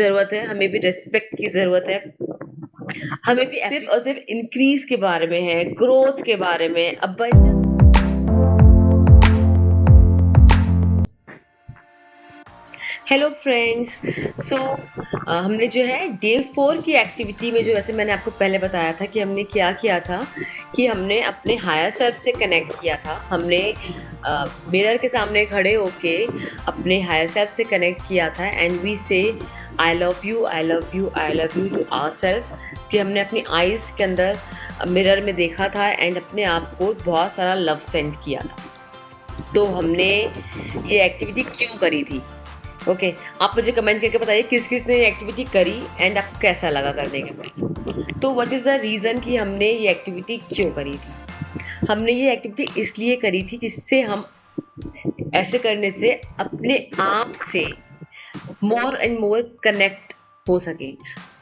ज़रूरत है, हमें भी रिस्पेक्ट की ज़रूरत है। हमें भी सिर्फ़ और सिर्फ़ इंक्रीज़ के बारे में है, ग्रोथ के बारे में, अबंडेंस। Hello friends. सो हमने जो है डे 4 की एक्टिविटी में जो जैसे मैंने आपको पहले बताया था कि हमने क्या किया था कि हमने अपने हायर सेल्फ से कनेक्ट किया था। हमने मिरर के सामने खड़े होके अपने हायर सेल्फ से कनेक्ट किया था and we say I love you, I love you, I love you to ourself. कि हमने अपनी आईज़ के अंदर मिरर में देखा था एंड अपने आप को बहुत सारा लव सेंड किया था। तो हमने ये एक्टिविटी क्यों करी थी? ओके आप मुझे कमेंट करके बताइए किस किस ने ये एक्टिविटी करी एंड आपको कैसा लगा करने के बाद। तो व्हाट इज़ द रीज़न कि हमने ये एक्टिविटी क्यों करी थी? हमने ये एक्टिविटी इसलिए करी थी जिससे हम ऐसे करने से अपने आप से मोर एंड मोर कनेक्ट हो सकें।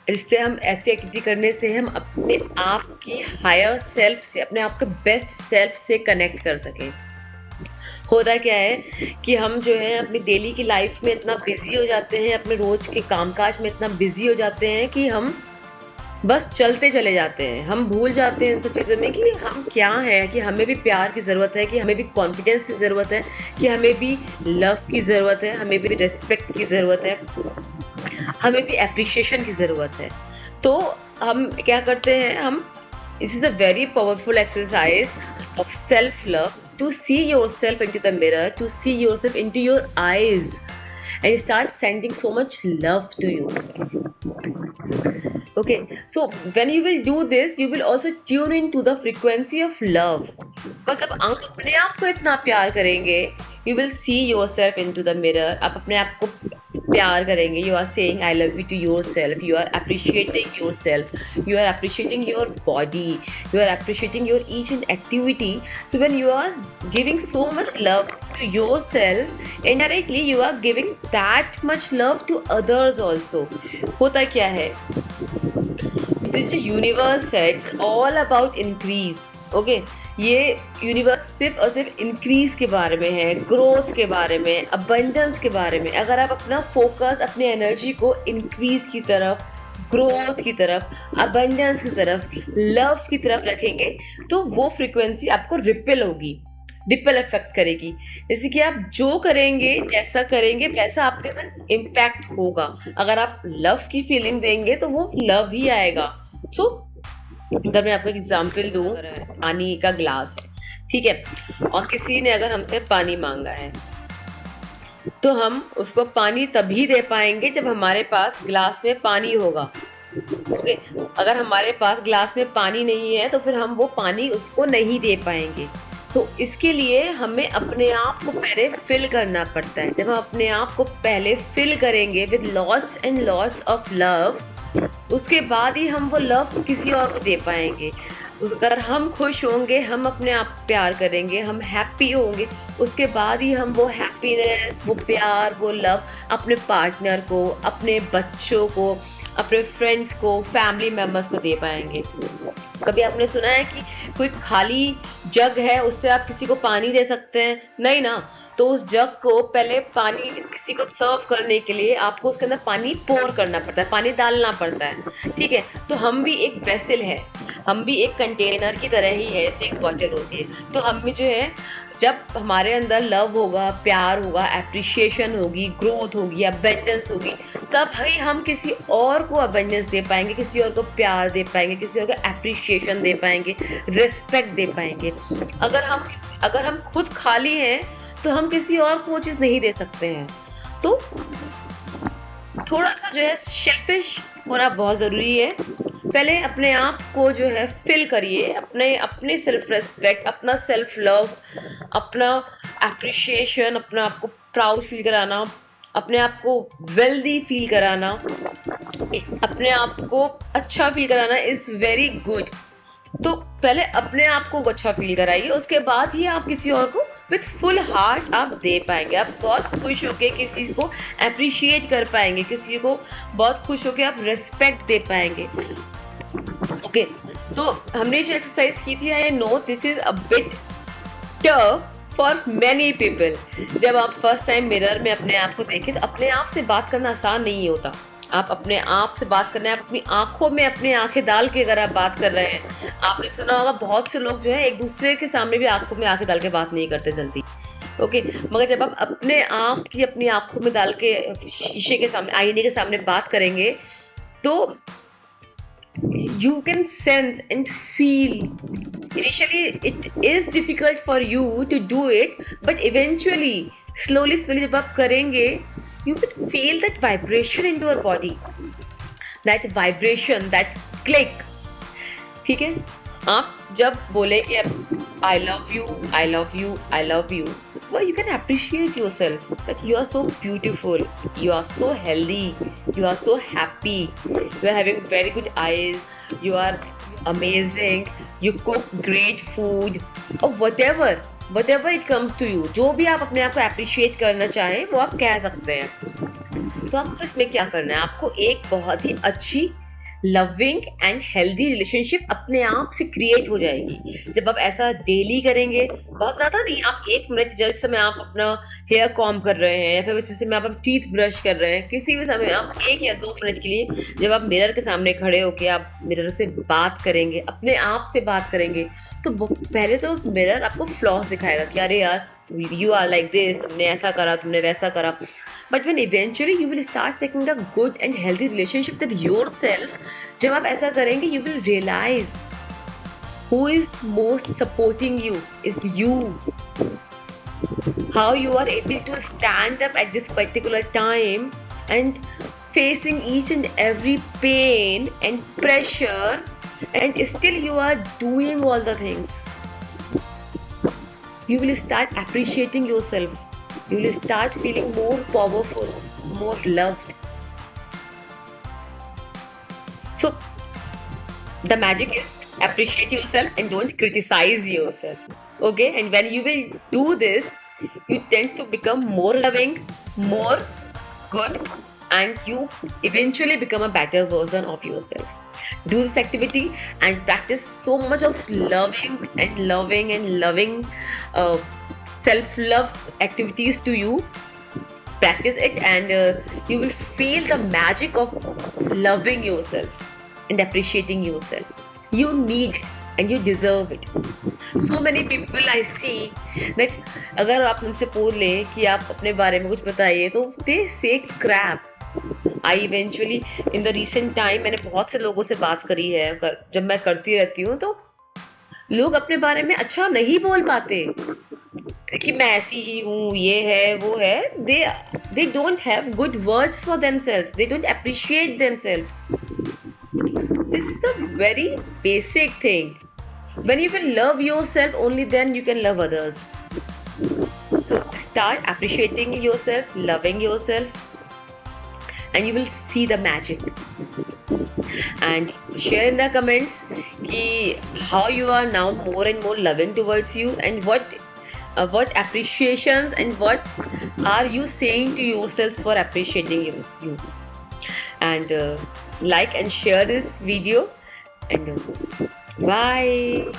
इससे हम ऐसी एक्टिविटी करने से हम अपने आप की हायर सेल्फ से, अपने आप के बेस्ट सेल्फ से कनेक्ट कर सकें। होता क्या है कि हम जो है अपनी डेली की लाइफ में इतना बिजी हो जाते हैं, अपने रोज़ के कामकाज में इतना बिजी हो जाते हैं कि हम बस चलते चले जाते हैं। हम भूल जाते हैं इन सब चीज़ों में कि हम क्या हैं, कि हमें भी प्यार की ज़रूरत है, कि हमें भी कॉन्फिडेंस की ज़रूरत है, कि हमें भी लव की ज़रूरत है, हमें भी रिस्पेक्ट की ज़रूरत है, हमें भी एप्रिशिएशन की ज़रूरत है। तो हम क्या करते हैं, हम this is a very powerful exercise of self love to see yourself into the mirror, to see yourself into your eyes and start sending so much love to yourself. Okay, so when you will do this you will also tune into the frequency of love, because जब आप अपने आप को इतना प्यार करेंगे you will see yourself into the mirror, आप अपने आप को प्यार करेंगे, you are saying I love you to yourself, you are appreciating yourself, you are appreciating your body, you are appreciating your each and activity. So when you are giving so much love to yourself, indirectly you are giving that much love to others also. होता क्या है, this universe है, it's all about increase. Okay, ये universe सिर्फ और सिर्फ increase के बारे में है, ग्रोथ के बारे में, अबंडेंस के बारे में। अगर आप अपना फोकस, अपनी एनर्जी को इंक्रीज की तरफ, ग्रोथ की तरफ, अबंडेंस की तरफ, लव की तरफ रखेंगे तो वो फ्रीक्वेंसी आपको रिपेल होगी, रिपल इफेक्ट करेगी। जैसे कि आप जो करेंगे, जैसा करेंगे वैसा आपके साथ इम्पैक्ट होगा। अगर आप लव की फीलिंग देंगे तो वो लव ही आएगा। सो अगर मैं आपको एक एग्जांपल दूं, पानी का ग्लास है, ठीक है, और किसी ने अगर हमसे पानी मांगा है तो हम उसको पानी तभी दे पाएंगे जब हमारे पास ग्लास में पानी होगा। ओके, अगर हमारे पास ग्लास में पानी नहीं है तो फिर हम वो पानी उसको नहीं दे पाएंगे। तो इसके लिए हमें अपने आप को पहले फिल करना पड़ता है। जब हम अपने आप को पहले फिल करेंगे with lots and lots of love, उसके बाद ही हम वो लव किसी और को दे पाएंगे। अगर हम खुश होंगे, हम अपने आप प्यार करेंगे, हम हैप्पी होंगे, उसके बाद ही हम वो हैप्पीनेस, वो प्यार, वो लव अपने पार्टनर को, अपने बच्चों को, अपने फ्रेंड्स को, फैमिली मेम्बर्स को दे पाएंगे। कभी आपने सुना है कि कोई खाली जग है उससे आप किसी को पानी दे सकते हैं? नहीं ना। तो उस जग को पहले पानी किसी को सर्व करने के लिए आपको उसके अंदर पानी पोर करना पड़ता है, पानी डालना पड़ता है, ठीक है। तो हम भी एक वेसल है, हम भी एक कंटेनर की तरह ही है, जैसे एक बॉटल होती है। तो हम भी जो है, जब हमारे अंदर लव होगा, प्यार होगा, एप्रिशिएशन होगी, ग्रोथ होगी, अबंडेंस होगी, तब ही हम किसी और को अबंडेंस दे पाएंगे, किसी और को प्यार दे पाएंगे, किसी और को एप्रिशिएशन दे पाएंगे, रिस्पेक्ट दे पाएंगे। अगर हम खुद खाली हैं तो हम किसी और को वो चीज़ नहीं दे सकते हैं। तो थोड़ा सा जो है सेल्फिश होना बहुत ज़रूरी है। पहले अपने आप को जो है फिल करिए, अपने सेल्फ रिस्पेक्ट, अपना सेल्फ लव, अपना एप्रिशिएशन, अपना आपको प्राउड फील कराना, अपने आप को वेल्दी फील कराना, अपने आप को अच्छा फील कराना इज़ वेरी गुड। तो पहले अपने आप को अच्छा फील कराइए, उसके बाद ही आप किसी और को विथ फुल हार्ट आप दे पाएंगे। आप बहुत खुश होकर किसी को अप्रिशिएट कर पाएंगे, किसी को बहुत खुश होकर आप रिस्पेक्ट दे पाएंगे। ओके, तो हमने जो एक्सरसाइज की थी, I know this is a bit tough for many people. जब आप फर्स्ट टाइम मिरर में अपने आप को देखें तो अपने आप से बात करना आसान नहीं होता। आप अपने आप से बात करना है, आप अपनी आँखों में अपनी आँखें डाल के अगर आप बात कर रहे हैं, आपने सुना होगा बहुत से लोग जो है एक दूसरे के सामने भी आँखों में आँखें डाल के बात नहीं करते जल्दी। ओके, मगर जब आप अपने आप की अपनी आँखों में डाल के शीशे के सामने, आईने के सामने बात करेंगे, तो you can sense and feel. Initially it is difficult for you to do it, but eventually slowly जब आप करेंगे, you will feel that vibration into your body, that vibration, that click. ठीक है, आप जब बोले कि I love you, I love you, I love you, उसके बाद you can appreciate yourself that you are so beautiful, you are so healthy, you are so happy, you are having very good eyes, you are amazing, you cook great food, और whatever it comes to you, जो भी आप अपने आप को appreciate करना चाहें वो आप कह सकते हैं। तो आपको इसमें क्या करना है, आपको एक बहुत ही अच्छी लविंग एंड हेल्दी रिलेशनशिप अपने आप से क्रिएट हो जाएगी जब आप ऐसा डेली करेंगे। बहुत ज़्यादा नहीं, आप 1 मिनट, जिस समय आप अपना हेयर कॉम्ब कर रहे हैं या फिर जिस समय आप टीथ ब्रश कर रहे हैं, किसी भी समय आप 1 या 2 मिनट के लिए जब आप मिरर के सामने खड़े होकर आप मिरर से बात करेंगे, अपने आप से बात करेंगे, तो पहले तो मिरर आपको फ्लॉस दिखाएगा कि अरे यार यू आर लाइक दिस, तुमने ऐसा करा, तुमने वैसा करा। But when eventually you will start making a good and healthy relationship with yourself, जब आप ऐसा करेंगे, you will realize who is most supporting you is you. How you are able to stand up at this particular time and facing each and every pain and pressure, and still you are doing all the things. You will start appreciating yourself. You will start feeling more powerful, more loved. So, the magic is appreciate yourself and don't criticize yourself. Okay? And when you will do this, you tend to become more loving, more good, and you eventually become a better version of yourselves. Do this activity and practice so much of loving self-love activities to you. Practice it and you will feel the magic of loving yourself and appreciating yourself. You need it and you deserve it. So many people I see that अगर आप उनसे पूछ लें कि आप अपने बारे में कुछ बताइए, तो they say crap. I eventually in the recent time मैंने बहुत से लोगों से बात करी है, जब मैं करती रहती हूँ तो लोग अपने बारे में अच्छा नहीं बोल पाते कि मैं ऐसी ही हूँ, ये है वो है। they don't have good words for themselves, they don't appreciate themselves. This is the very basic thing. When you will love yourself, only then you can love others. So start appreciating yourself, loving yourself, and you will see the magic. And share in the comments how you are now more and more loving towards you, and what appreciations and what are you saying to yourselves for appreciating you. And like and share this video, and bye.